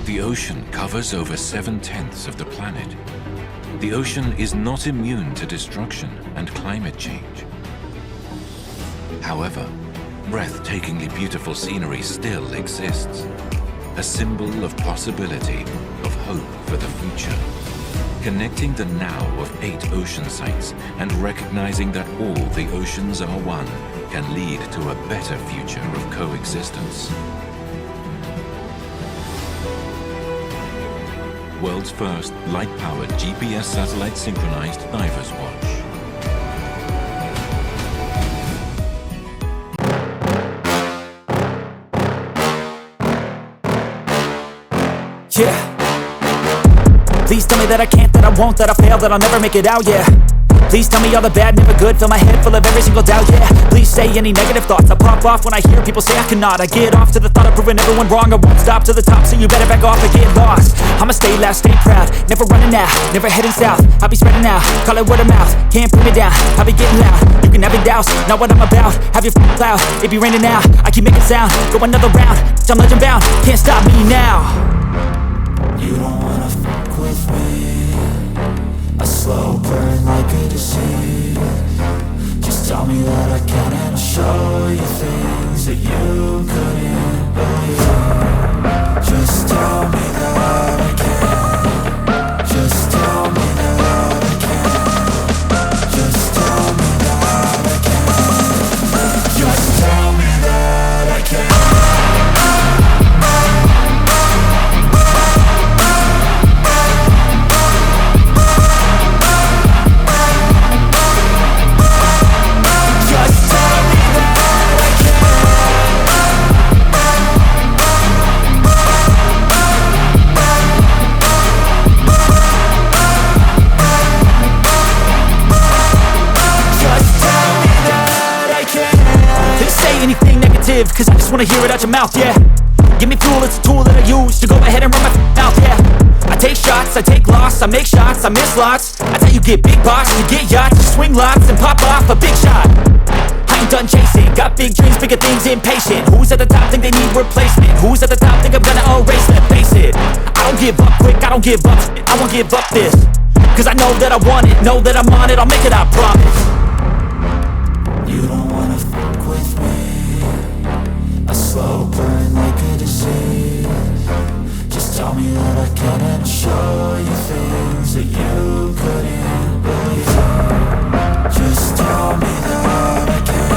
The ocean covers over 7/10 of the planet. The ocean is not immune to destruction and climate change. However, breathtakingly beautiful scenery still exists, a symbol of possibility, of hope for the future. Connecting the now of 8 ocean sites and recognizing that all the oceans are one can lead to a better future of coexistence. World's first light-powered GPS satellite synchronized diver's watch. Yeah. Please tell me that I can't, that I won't, that I fail, that I'll never make it out, yeah. Please tell me all the bad, never good, fill my head full of every single doubt, yeah. Please say any negative thoughts, I pop off when I hear people say I cannot. I get off to the thought of proving everyone wrong, I won't stop to the top, so you better back off and get lost. I'ma stay loud, stay proud, never running out, never heading south. I'll be spreading out, call it word of mouth, can't put me down, I'll be getting loud. You can have your doubts, not what I'm about, have your f***ing cloud, it be raining now. I keep making sound, go another round, I'm legend bound, can't stop me now. You don't wanna fuck with me, a slow burn like a disease. Just tell me that I can and I'll show you things that you couldn't believe. Just tell me that I can. Just tell me that I can. Just tell me that I can. Just tell me that I can. Cause I just wanna hear it out your mouth, yeah. Give me fuel, it's a tool that I use to go ahead and run my mouth, yeah. I take shots, I take loss, I make shots, I miss lots. That's how you get big box, you get yachts, you swing lots and pop off a big shot. I ain't done chasing, got big dreams, bigger things, impatient. Who's at the top think they need replacement? Who's at the top think I'm gonna erase them? Face it, I don't give up quick, I don't give up shit, I won't give up this. Cause I know that I want it, know that I'm on it, I'll make it, I promise. You don't wanna fuck with me, a slow burn like a disease. Just tell me that I can and I'll show you things that you couldn't believe. Just tell me that I can.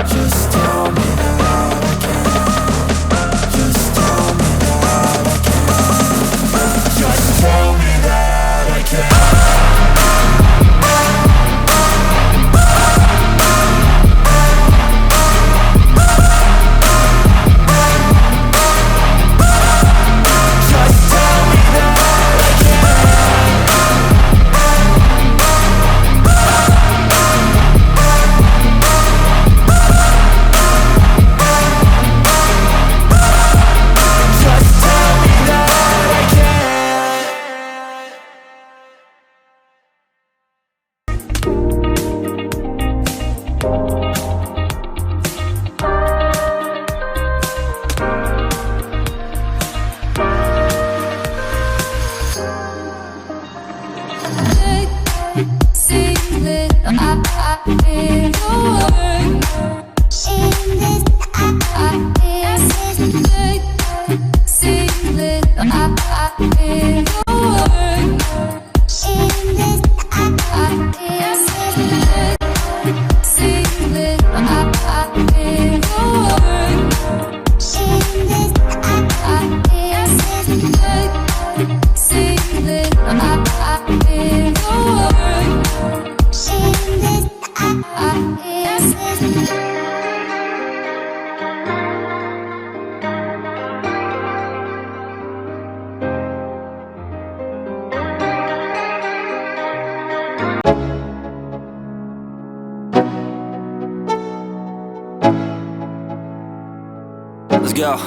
Just tell me that I can. Just tell me that I can. Just tell me that I can. Just tell me that I Let's go.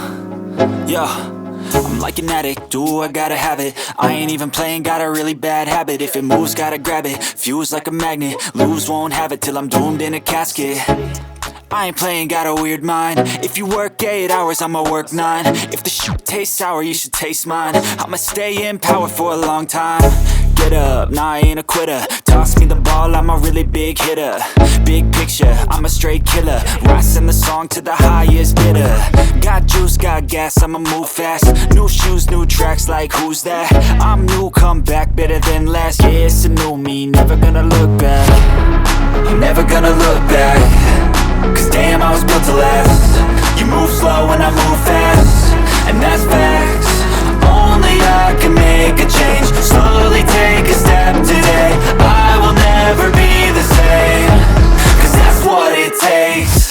Yo, I'm like an addict, do I gotta have it. I ain't even playing, got a really bad habit. If it moves, gotta grab it, fuse like a magnet. Lose, won't have it till I'm doomed in a casket. I ain't playing, got a weird mind. If you work 8 hours, I'ma work 9. If the shit tastes sour, you should taste mine. I'ma stay in power for a long time. Get up, nah I ain't a quitter. Toss me the ball, I'm a really big hitter. Big picture, I'm a straight killer. Rising the song to the highest bidder. Got juice, got gas, I'ma move fast. New shoes, new tracks, like who's that? I'm new, come back, better than last. Yeah, it's a new me, never gonna look back. I'm never gonna look back. Cause damn, I was built to last. You move slow and I move fast, and that's facts. Only I can make a change. Slowly take a step today. I will never be the same. Cause that's what it takes.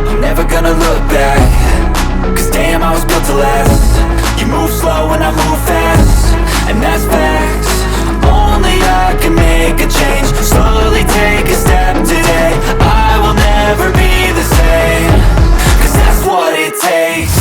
I'm never gonna look back. Cause damn, I was built to last. You move slow and I move fast, and that's facts. Only I can make a change. Slowly take a step today. I will never be the same. Cause that's what it takes.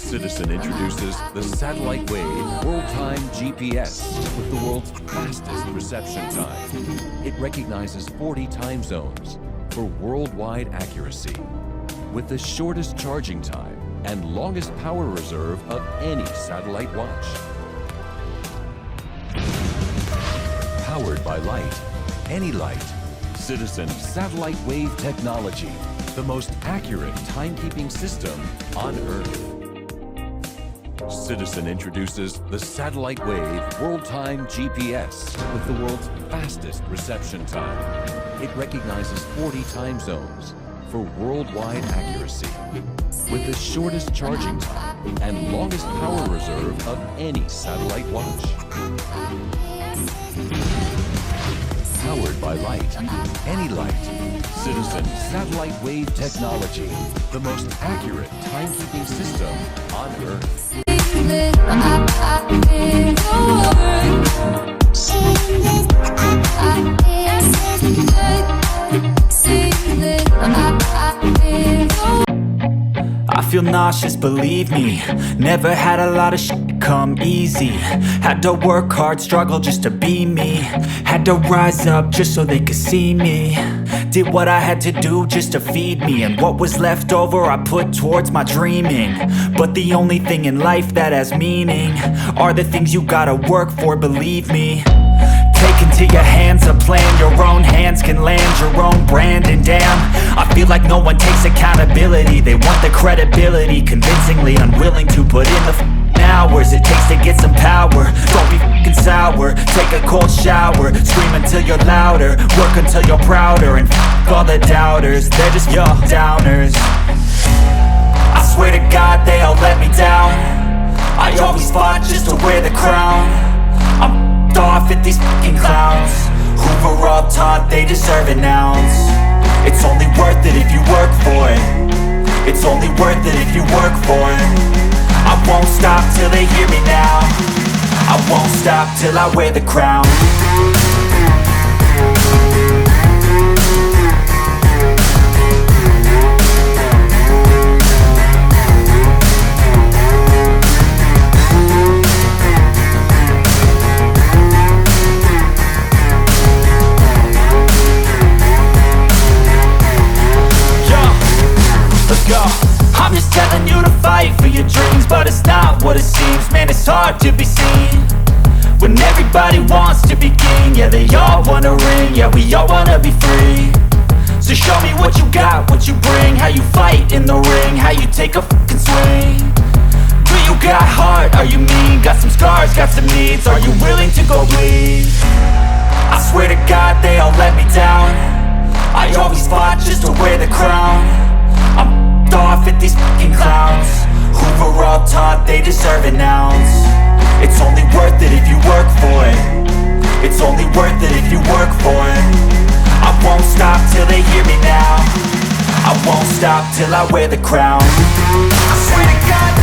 Citizen introduces the satellite wave world-time GPS with the world's fastest reception time. It recognizes 40 time zones for worldwide accuracy, with the shortest charging time and longest power reserve of any satellite watch. Powered by light, any light. Citizen Satellite Wave Technology, the most accurate timekeeping system on Earth. Citizen introduces the Satellite Wave World-Time GPS with the world's fastest reception time. It recognizes 40 time zones for worldwide accuracy, with the shortest charging time and longest power reserve of any satellite watch. powered by light. Any light. Citizen Satellite Wave Technology. The most accurate timekeeping system on Earth. I feel nauseous, believe me. Never had a lot of shit come easy. Had to work hard, struggle just to be me. Had to rise up just so they could see me. Did what I had to do just to feed me. And what was left over I put towards my dreaming. But the only thing in life that has meaning are the things you gotta work for, believe me. Take into your hands a plan. Your own hands can land your own brand. And damn, I feel like no one takes accountability. They want the credibility, convincingly unwilling to put in the hours it takes to get some power. Don't be f***ing sour. Take a cold shower. Scream until you're louder. Work until you're prouder. And f*** all the doubters. They're just your downers. I swear to God they all let me down. I always fought just to wear the crown. I'm off at these fucking clowns who were all taught they deserve an ounce. It's only worth it if you work for it. It's only worth it if you work for it. I won't stop till they hear me now. I won't stop till I wear the crown. I'm just telling you to fight for your dreams, but it's not what it seems. Man, it's hard to be seen when everybody wants to be king. Yeah, they all wanna ring, yeah, we all wanna be free. So show me what you got, what you bring, how you fight in the ring, how you take a fucking swing. Do you got heart, are you mean? Got some scars, got some needs, are you willing to go bleed? I swear to God they all let me down. I always fought just to wear the crown. I'm off at these fucking clowns who were all taught they deserve an ounce. It's only worth it if you work for it. It's only worth it if you work for it. I won't stop till they hear me now. I won't stop till I wear the crown. I swear to God